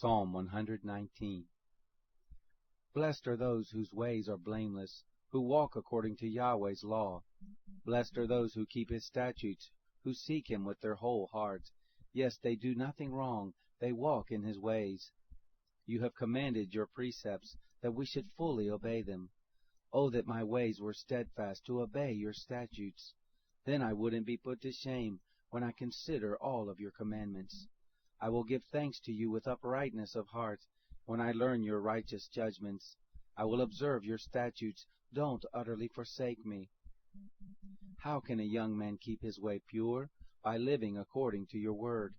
Psalm 119. Blessed are those whose ways are blameless, who walk according to Yahweh's law. Blessed are those who keep his statutes, who seek him with their whole heart. Yes, they do nothing wrong, they walk in his ways. You have commanded your precepts, that we should fully obey them. Oh, that my ways were steadfast to obey your statutes. Then I wouldn't be put to shame when I consider all of your commandments. I will give thanks to you with uprightness of heart when I learn your righteous judgments. I will observe your statutes. Don't utterly forsake me. How can a young man keep his way pure? By living according to your word.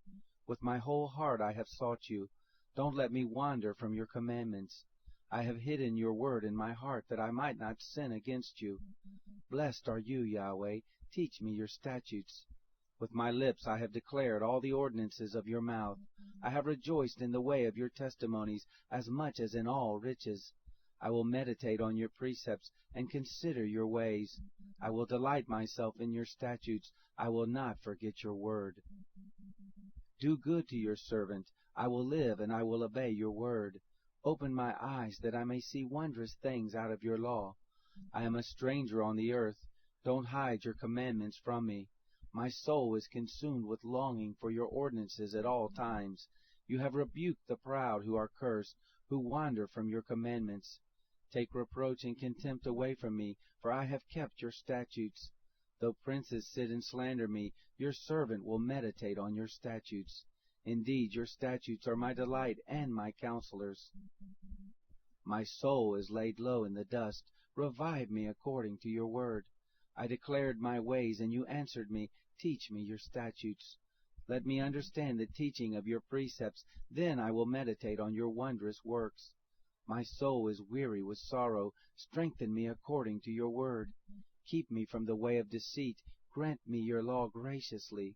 With my whole heart I have sought you. Don't let me wander from your commandments. I have hidden your word in my heart that I might not sin against you. Blessed are you, Yahweh. Teach me your statutes. With my lips I have declared all the ordinances of your mouth. I have rejoiced in the way of your testimonies as much as in all riches. I will meditate on your precepts and consider your ways. I will delight myself in your statutes. I will not forget your word. Do good to your servant. I will live and I will obey your word. Open my eyes that I may see wondrous things out of your law. I am a stranger on the earth. Don't hide your commandments from me. My soul is consumed with longing for your ordinances at all times. You have rebuked the proud who are cursed, who wander from your commandments. Take reproach and contempt away from me, for I have kept your statutes. Though princes sit and slander me, your servant will meditate on your statutes. Indeed, your statutes are my delight and my counselors. My soul is laid low in the dust. Revive me according to your word. I declared my ways, and you answered me. Teach me your statutes. Let me understand the teaching of your precepts. Then I will meditate on your wondrous works. My soul is weary with sorrow. Strengthen me according to your word. Keep me from the way of deceit. Grant me your law graciously.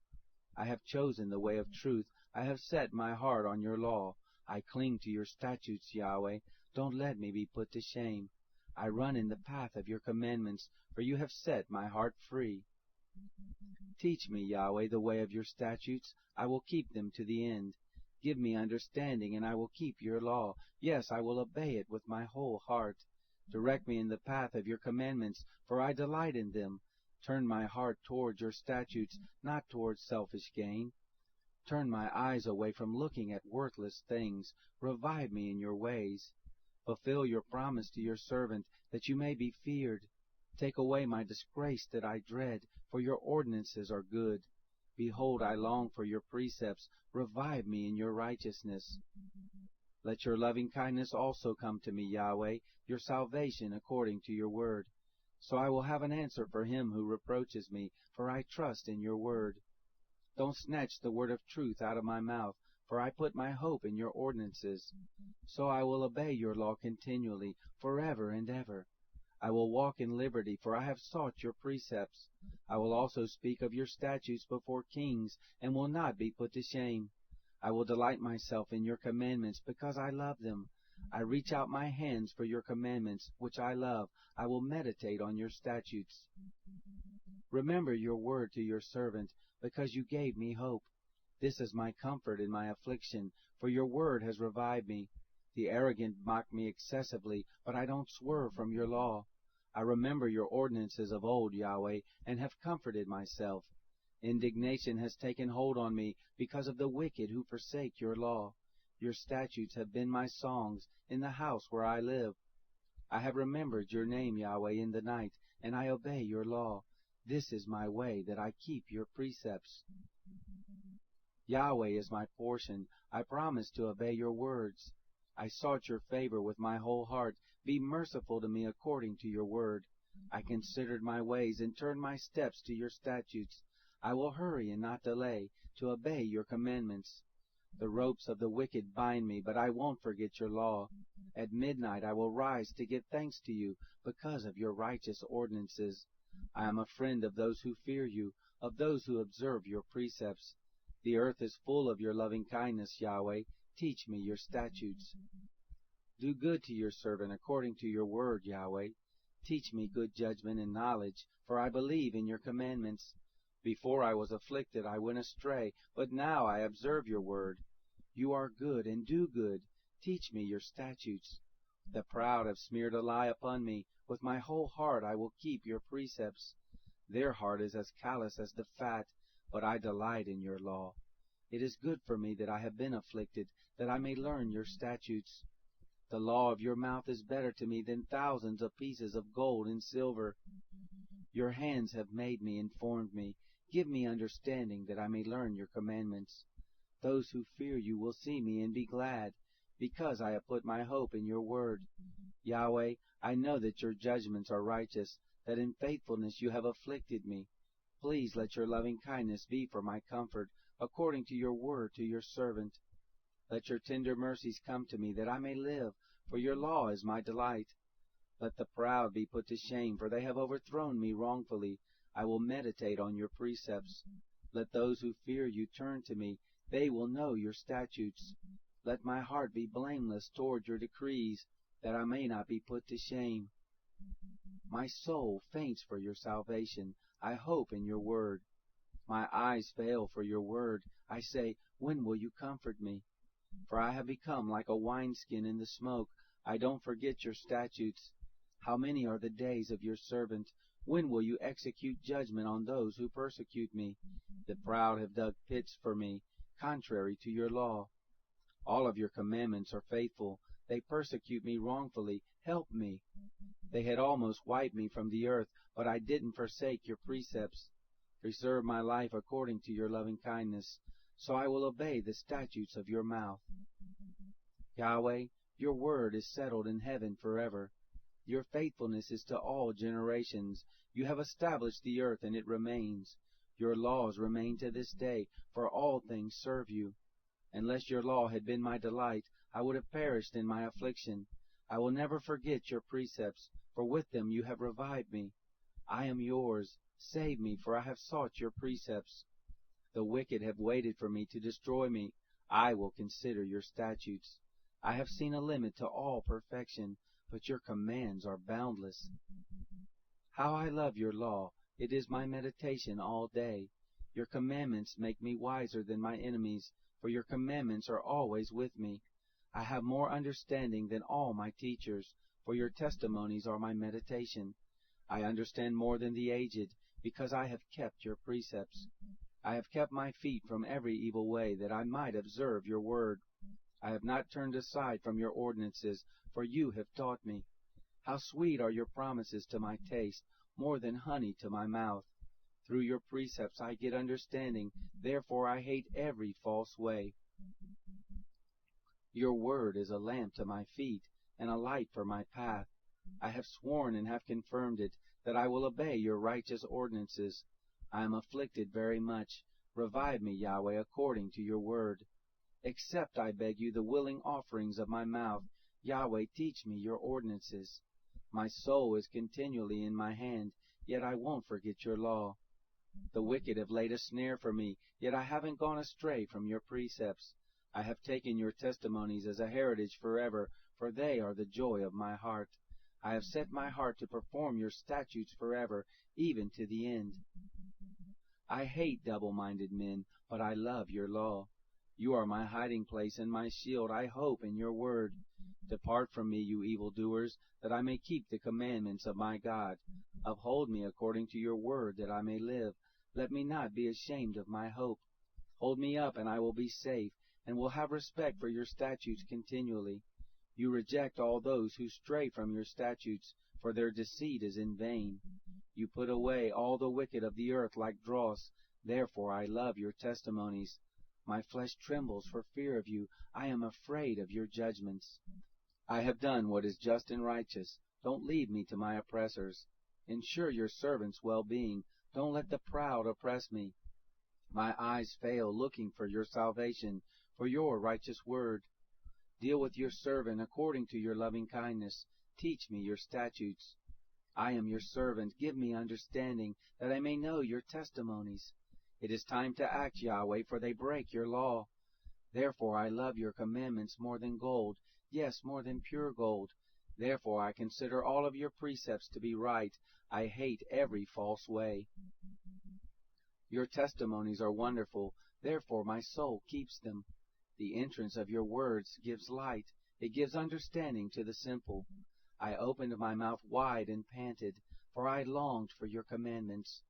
I have chosen the way of truth. I have set my heart on your law. I cling to your statutes, Yahweh. Don't let me be put to shame. I run in the path of your commandments, for you have set my heart free. Teach me, Yahweh, the way of your statutes. I will keep them to the end. Give me understanding, and I will keep your law. Yes, I will obey it with my whole heart. Direct me in the path of your commandments, for I delight in them. Turn my heart toward your statutes, not toward selfish gain. Turn my eyes away from looking at worthless things. Revive me in your ways. Fulfill your promise to your servant, that you may be feared. Take away my disgrace that I dread, for your ordinances are good. Behold, I long for your precepts. Revive me in your righteousness. Let your loving kindness also come to me, Yahweh, your salvation according to your word. So I will have an answer for him who reproaches me, for I trust in your word. Don't snatch the word of truth out of my mouth, for I put my hope in your ordinances. So I will obey your law continually, forever and ever. I will walk in liberty, for I have sought your precepts. I will also speak of your statutes before kings, and will not be put to shame. I will delight myself in your commandments, because I love them. I reach out my hands for your commandments, which I love. I will meditate on your statutes. Remember your word to your servant, because you gave me hope. This is my comfort in my affliction, for your word has revived me. The arrogant mock me excessively, but I don't swerve from your law. I remember your ordinances of old, Yahweh, and have comforted myself. Indignation has taken hold on me because of the wicked who forsake your law. Your statutes have been my songs in the house where I live. I have remembered your name, Yahweh, in the night, and I obey your law. This is my way, that I keep your precepts. Yahweh is my portion. I promise to obey your words. I sought your favor with my whole heart. Be merciful to me according to your word. I considered my ways and turned my steps to your statutes. I will hurry and not delay to obey your commandments. The ropes of the wicked bind me, but I won't forget your law. At midnight I will rise to give thanks to you because of your righteous ordinances. I am a friend of those who fear you, of those who observe your precepts. The earth is full of your loving kindness, Yahweh. Teach me your statutes. Do good to your servant according to your word, Yahweh. Teach me good judgment and knowledge, for I believe in your commandments. Before I was afflicted I went astray, but now I observe your word. You are good and do good. Teach me your statutes. The proud have smeared a lie upon me. With my whole heart I will keep your precepts. Their heart is as callous as the fat, but I delight in your law. It is good for me that I have been afflicted, that I may learn your statutes. The law of your mouth is better to me than thousands of pieces of gold and silver. Your hands have made me and formed me. Give me understanding that I may learn your commandments. Those who fear you will see me and be glad, because I have put my hope in your word. Yahweh, I know that your judgments are righteous, that in faithfulness you have afflicted me. Please let your loving kindness be for my comfort, according to your word to your servant. Let your tender mercies come to me, that I may live, for your law is my delight. Let the proud be put to shame, for they have overthrown me wrongfully. I will meditate on your precepts. Let those who fear you turn to me. They will know your statutes. Let my heart be blameless toward your decrees, that I may not be put to shame. My soul faints for your salvation. I hope in your word. My eyes fail for your word. I say, when will you comfort me? For I have become like a wineskin in the smoke. I don't forget your statutes. How many are the days of your servant? When will you execute judgment on those who persecute me? The proud have dug pits for me, contrary to your law. All of your commandments are faithful. They persecute me wrongfully. Help me. They had almost wiped me from the earth, but I didn't forsake your precepts. Preserve my life according to your loving kindness, so I will obey the statutes of your mouth. Yahweh, your word is settled in heaven forever. Your faithfulness is to all generations. You have established the earth, and it remains. Your laws remain to this day, for all things serve you. Unless your law had been my delight, I would have perished in my affliction. I will never forget your precepts, for with them you have revived me. I am yours. Save me, for I have sought your precepts. The wicked have waited for me to destroy me. I will consider your statutes. I have seen a limit to all perfection, but your commands are boundless. How I love your law! It is my meditation all day. Your commandments make me wiser than my enemies, for your commandments are always with me. I have more understanding than all my teachers, for your testimonies are my meditation. I understand more than the aged, because I have kept your precepts. I have kept my feet from every evil way, that I might observe your word. I have not turned aside from your ordinances, for you have taught me. How sweet are your promises to my taste, more than honey to my mouth. Through your precepts I get understanding, therefore I hate every false way. Your word is a lamp to my feet, and a light for my path. I have sworn and have confirmed it, that I will obey your righteous ordinances. I am afflicted very much. Revive me, Yahweh, according to your word. Accept, I beg you, the willing offerings of my mouth. Yahweh, teach me your ordinances. My soul is continually in my hand, yet I won't forget your law. The wicked have laid a snare for me, yet I haven't gone astray from your precepts. I have taken your testimonies as a heritage forever, for they are the joy of my heart. I have set my heart to perform your statutes forever, even to the end. I hate double-minded men, but I love your law. You are my hiding place and my shield. I hope in your word. Depart from me, you evildoers, that I may keep the commandments of my God. Uphold me according to your word, that I may live. Let me not be ashamed of my hope. Hold me up, and I will be safe, and will have respect for your statutes continually. You reject all those who stray from your statutes, for their deceit is in vain. You put away all the wicked of the earth like dross. Therefore I love your testimonies. My flesh trembles for fear of you. I am afraid of your judgments. I have done what is just and righteous. Don't leave me to my oppressors. Ensure your servant's well-being. Don't let the proud oppress me. My eyes fail looking for your salvation, for your righteous word. Deal with your servant according to your loving kindness. Teach me your statutes. I am your servant. Give me understanding, that I may know your testimonies. It is time to act, Yahweh, for they break your law. Therefore I love your commandments more than gold, yes, more than pure gold. Therefore I consider all of your precepts to be right. I hate every false way. Your testimonies are wonderful. Therefore my soul keeps them. The entrance of your words gives light. It gives understanding to the simple. I opened my mouth wide and panted, for I longed for your commandments.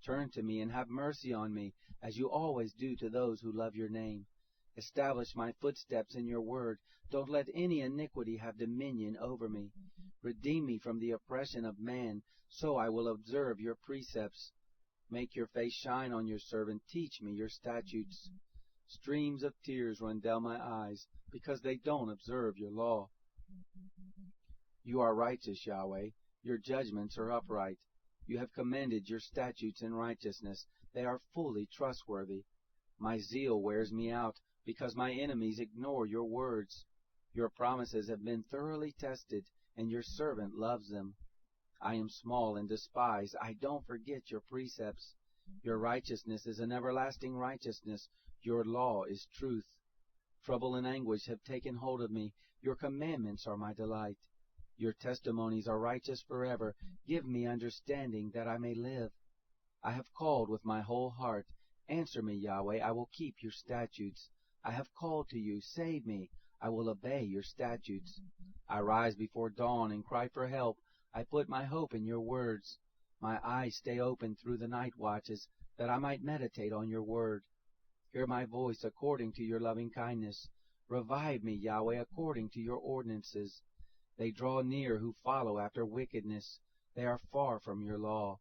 Turn to me and have mercy on me, as you always do to those who love your name. Establish my footsteps in your word. Don't let any iniquity have dominion over me. Redeem me from the oppression of man, so I will observe your precepts. Make your face shine on your servant. Teach me your statutes. Streams of tears run down my eyes, because they don't observe your law. You are righteous, Yahweh. Your judgments are upright. You have commanded your statutes in righteousness. They are fully trustworthy. My zeal wears me out, because my enemies ignore your words. Your promises have been thoroughly tested, and your servant loves them. I am small and despised. I don't forget your precepts. Your righteousness is an everlasting righteousness. Your law is truth. Trouble and anguish have taken hold of me. Your commandments are my delight. Your testimonies are righteous forever. Give me understanding that I may live. I have called with my whole heart. Answer me, Yahweh. I will keep your statutes. I have called to you. Save me. I will obey your statutes. I rise before dawn and cry for help. I put my hope in your words. My eyes stay open through the night watches, that I might meditate on your word. Hear my voice according to your loving kindness. Revive me, Yahweh, according to your ordinances. They draw near who follow after wickedness. They are far from your law.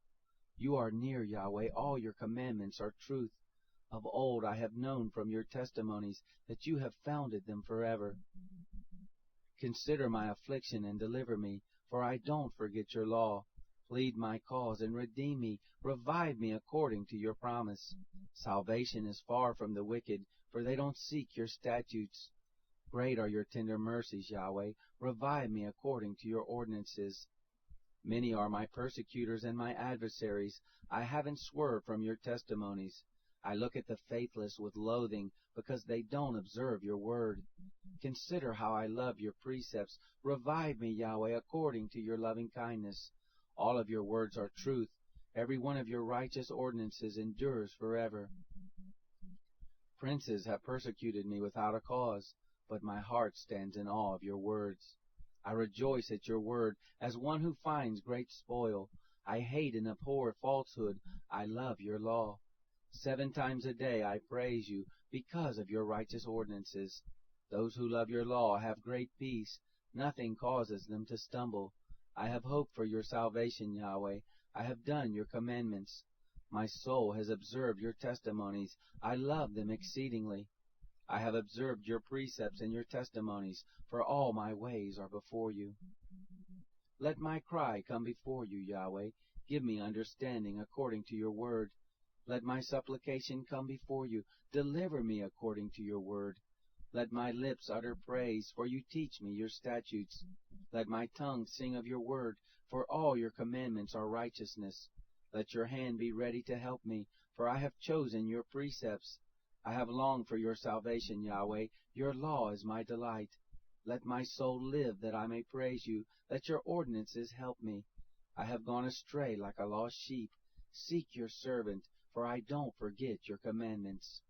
You are near, Yahweh. All your commandments are truth. Of old I have known from your testimonies that you have founded them forever. Consider my affliction and deliver me, for I don't forget your law. Plead my cause and redeem me. Revive me according to your promise. Salvation is far from the wicked, for they don't seek your statutes. Great are your tender mercies, Yahweh. Revive me according to your ordinances. Many are my persecutors and my adversaries. I haven't swerved from your testimonies. I look at the faithless with loathing, because they don't observe your word. Consider how I love your precepts. Revive me, Yahweh, according to your loving kindness. All of your words are truth. Every one of your righteous ordinances endures forever. Princes have persecuted me without a cause, but my heart stands in awe of your words. I rejoice at your word as one who finds great spoil. I hate and abhor falsehood. I love your law. 7 times a day I praise you because of your righteous ordinances. Those who love your law have great peace. Nothing causes them to stumble. I have hoped for your salvation, Yahweh. I have done your commandments. My soul has observed your testimonies. I love them exceedingly. I have observed your precepts and your testimonies, for all my ways are before you. Let my cry come before you, Yahweh. Give me understanding according to your word. Let my supplication come before you. Deliver me according to your word. Let my lips utter praise, for you teach me your statutes. Let my tongue sing of your word, for all your commandments are righteousness. Let your hand be ready to help me, for I have chosen your precepts. I have longed for your salvation, Yahweh. Your law is my delight. Let my soul live that I may praise you. Let your ordinances help me. I have gone astray like a lost sheep. Seek your servant, for I don't forget your commandments.